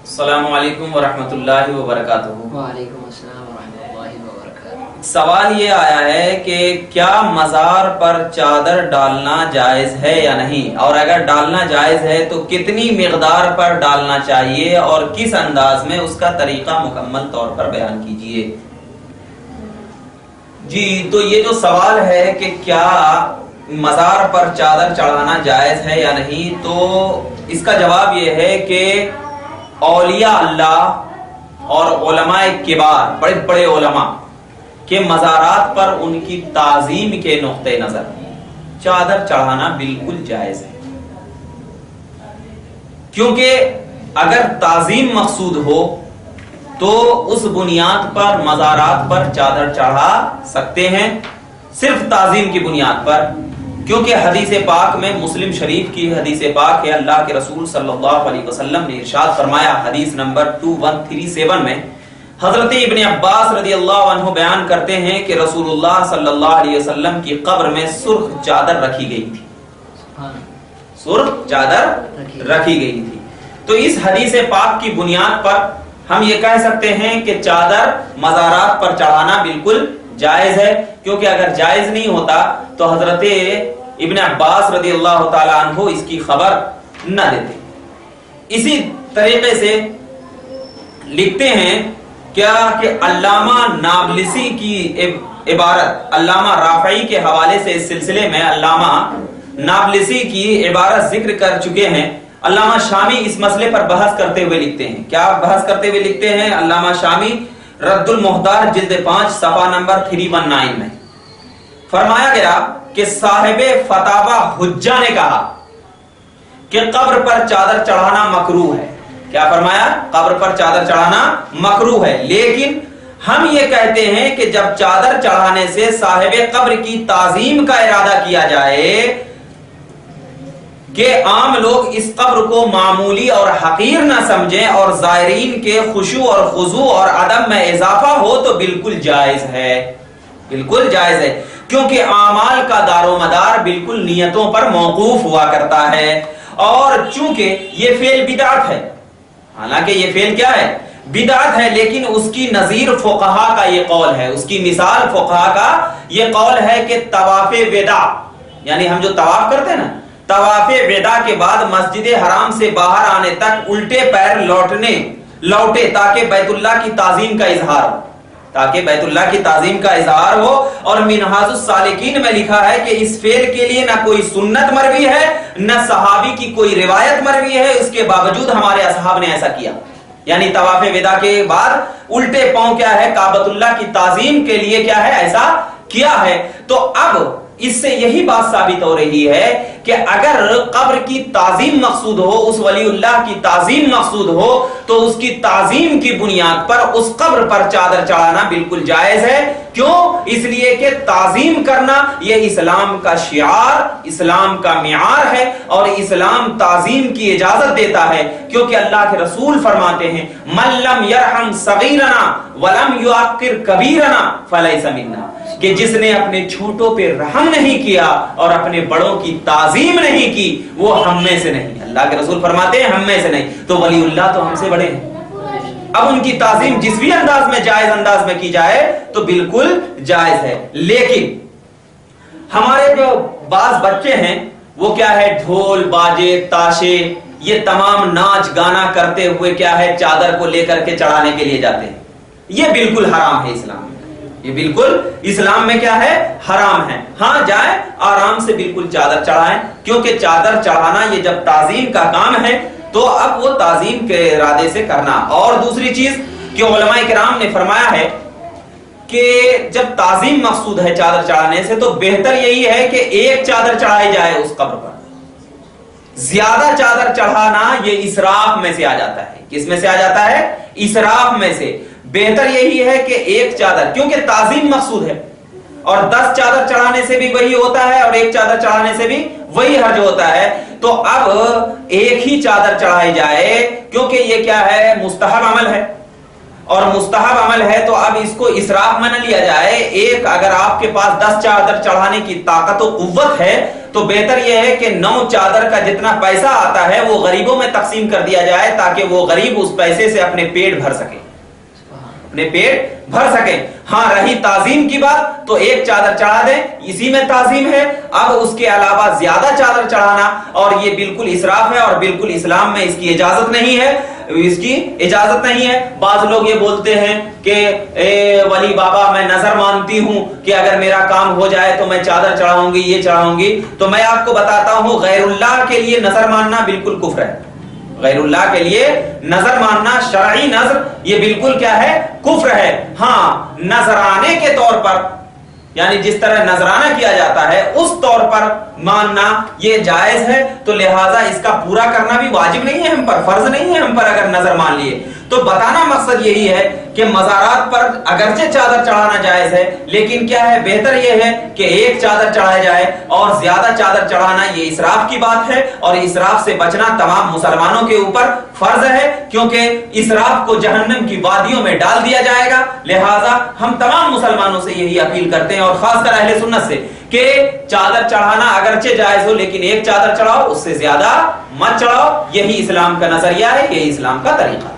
अस्सलाम वालेकुम वरहमतुल्लाहि वबरकातुहू। वालेकुम अस्सलाम वरहमतुल्लाहि वबरकातुहू। सवाल ये आया है कि क्या मज़ार पर चादर डालना जायज़ है या नहीं, और अगर डालना जायज़ है तो कितनी मिक़दार पर डालना चाहिए और किस अंदाज में, उसका तरीका मुकम्मल तौर पर बयान कीजिए। जी, तो ये जो सवाल है कि क्या मज़ार पर चादर चढ़ाना जायज़ है या नहीं, तो इसका जवाब ये है कि औलिया अल्लाह और उलमाए किबार, बड़े बड़े उलमा के मज़ारात पर उनकी ताज़ीम के नुक्ते नज़र चादर चढ़ाना बिल्कुल जायज़ है। क्योंकि अगर ताज़ीम मकसूद हो तो उस बुनियाद पर मज़ारात पर चादर चढ़ा सकते हैं, सिर्फ ताज़ीम की बुनियाद पर। क्योंकि हदीस पाक में, मुस्लिम शरीफ की हदीस पाक है, अल्लाह के रसूल सल्लल्लाहु अलैहि वसल्लम ने इरशाद फरमाया, हदीस नंबर 2137 में हजरत इब्न अब्बास रदियल्लाहु अन्हु बयान करते हैं कि रसूलुल्लाह सल्लल्लाहु अलैहि वसल्लम की कब्र में सुर्ख चादर रखी गई थी। सुर्ख चादर रखी गई थी। तो इस हदीस पाक की बुनियाद पर हम ये कह सकते हैं कि चादर मज़ारात पर चढ़ाना बिल्कुल जायज है। क्योंकि अगर जायज नहीं होता तो हजरत इब्न अब्बास रदियल्लाहु ताला अन्हु इसकी खबर न देते। इसी तरीके से लिखते हैं क्या कि अल्लामा नाबलिसी की इबारत, अल्लामा राफई के हवाले से इस सिलसिले में अल्लामा नाबलिसी की इबारत जिक्र कर चुके हैं। अल्लामा शामी इस मसले पर बहस करते हुए लिखते हैं। क्या बहस करते हुए लिखते हैं? अल्लामा शामी रद्दुल मुहतार जिल्द 5 सफा नंबर 319 में फरमाया गया कि साहिबे फतावा हुज्जा ने कहा कि कब्र पर चादर चढ़ाना मकरूह है। क्या फरमाया? कब्र पर चादर चढ़ाना मकरूह है। लेकिन हम ये कहते हैं कि जब चादर चढ़ाने से साहिबे कब्र की ताजीम का इरादा किया जाए कि आम लोग इस कब्र को मामूली और हकीर न समझें और ज़ायरीन के खुशू और खुजू और अदब में इजाफा हो, तो बिल्कुल जायज है, बिल्कुल जायज है। क्योंकि आमाल का दारोमदार बिल्कुल नियतों पर मौकूफ हुआ करता है। और चूंकि ये फेल बिदात है, हालांकि ये फेल क्या है? बिदात है, लेकिन उसकी नजीर फुकहा का ये कौल है, उसकी मिसाल फुकहा का ये कौल है कि तवाफे वेदा, यानी हम जो तवाफ करते हैं ना, तवाफे वेदा के बाद मस्जिद हराम से बाहर आने तक उल्टे पैर लौटे ताकि बैतुल्लाह की ताजीम का इजहार हो, ताकि बैतुल्लाह की ताजीम का इजहार हो। और मिनहाजुस सालिकीन में लिखा है कि इस फेल के लिए ना कोई सुन्नत मरवी है, न सहाबी की कोई रिवायत मरवी है, उसके बावजूद हमारे असहाब ने ऐसा किया। यानी तवाफे वेदा के बाद उल्टे पांव क्या है? काबतुल्लाह की ताजीम के लिए क्या है? ऐसा किया है। तो अब इससे यही बात साबित हो रही है कि अगर कब्र की ताजीम मकसूद हो, उस वलीउल्लाह की ताजीम मकसूद हो, तो उसकी ताजीम की बुनियाद पर उस कब्र पर चादर चढ़ाना बिल्कुल जायज है। क्यों? इसलिए कि ताजीम करना यह इस्लाम का शियार, इस्लाम का मियार है और इस्लाम ताजीम की इजाजत देता है। क्योंकि अल्लाह के रसूल फरमाते हैं, मन लम यरहम सगीरना वलम युअक्किर कबीरना फलैसा मिन्ना, कि जिसने अपने छोटों पे रहम नहीं किया और अपने बड़ों की ताजीम नहीं की, वो हम में से नहीं। अल्लाह के रसूल फरमाते हैं हम में से नहीं, तो वलीउल्लाह तो हमसे बड़े हैं। अब उनकी ताजीम जिस भी अंदाज में, जायज अंदाज में की जाए तो बिल्कुल जायज है। लेकिन हमारे जो बाज बच्चे हैं वो क्या है? ढोल बाजे ताशे, ये तमाम नाच गाना करते हुए क्या है? चादर को लेकर के चढ़ाने के लिए जाते हैं। ये बिल्कुल हराम है इस्लाम में, ये बिल्कुल इस्लाम में क्या है? हराम है। हाँ, जाए आराम से बिल्कुल चादर चढ़ाएं, क्योंकि चादर चढ़ाना ये जब ताजीम का काम है तो अब वो ताजीम के इरादे से करना। और दूसरी चीज कि उलमाए किराम ने फरमाया है कि जब ताजीम मकसूद है चादर चढ़ाने से, तो बेहतर यही है कि एक चादर चढ़ाई जाए उस कब्र पर। ज्यादा चादर चढ़ाना ये इसराफ में से आ जाता है। किस में से आ जाता है? इसराफ में से। बेहतर यही है कि एक चादर, क्योंकि ताजीम मकसूद है, और 10 चादर चढ़ाने से भी वही होता है और एक चादर चढ़ाने से भी वही हर्ज होता है। तो अब एक ही चादर चढ़ाई जाए, क्योंकि ये क्या है? मुस्तहब अमल है। اور مستحب عمل ہے تو اب اس کو اسراف میں نہ لیا جائے. ایک اگر آپ کے پاس 10 چادر چڑھانے کی طاقت و قوت ہے تو بہتر یہ ہے کہ 9 چادر کا جتنا پیسہ آتا ہے وہ غریبوں میں تقسیم کر دیا جائے تاکہ وہ غریب اس پیسے سے اپنے پیٹ بھر سکے، اپنے پیٹ بھر سکیں. ہاں رہی تعظیم کی بات تو ایک چادر چڑھا دیں، اسی میں تعظیم ہے. اب اس کے علاوہ زیادہ چادر چڑھانا اور یہ بالکل اسراف ہے اور بالکل اسلام میں اس کی اجازت نہیں ہے، اس کی اجازت نہیں ہے. بعض لوگ یہ بولتے ہیں کہ اے ولی بابا میں نظر مانتی ہوں کہ اگر میرا کام ہو جائے تو میں چادر چڑھاؤں گی، یہ چڑھاؤں گی. تو میں آپ کو بتاتا ہوں غیر اللہ کے لیے نظر ماننا بالکل کفر ہے. غیر اللہ کے لیے نظر ماننا، شرعی نظر، یہ بالکل کیا ہے؟ کفر ہے. ہاں نذرانے کے طور پر، یعنی جس طرح نذرانہ کیا جاتا ہے اس طور پر ماننا یہ جائز ہے. تو لہٰذا اس کا پورا کرنا بھی واجب نہیں ہے ہم پر، فرض نہیں ہے ہم پر اگر نظر مان لیے. تو بتانا مقصد یہی ہے کہ مزارات پر اگرچہ چادر چڑھانا جائز ہے لیکن کیا ہے؟ بہتر یہ ہے کہ ایک چادر چڑھایا جائے، اور زیادہ چادر چڑھانا یہ اسراف کی بات ہے، اور اسراف سے بچنا تمام مسلمانوں کے اوپر فرض ہے کیونکہ اسراف کو جہنم کی وادیوں میں ڈال دیا جائے گا. لہٰذا ہم تمام مسلمانوں سے یہی اپیل کرتے ہیں اور خاص کر اہل سنت سے کہ چادر چڑھانا اگرچہ جائز ہو لیکن ایک چادر چڑھاؤ، اس سے زیادہ مت چڑھاؤ. یہی اسلام کا نظریہ ہے، یہی اسلام کا طریقہ ہے.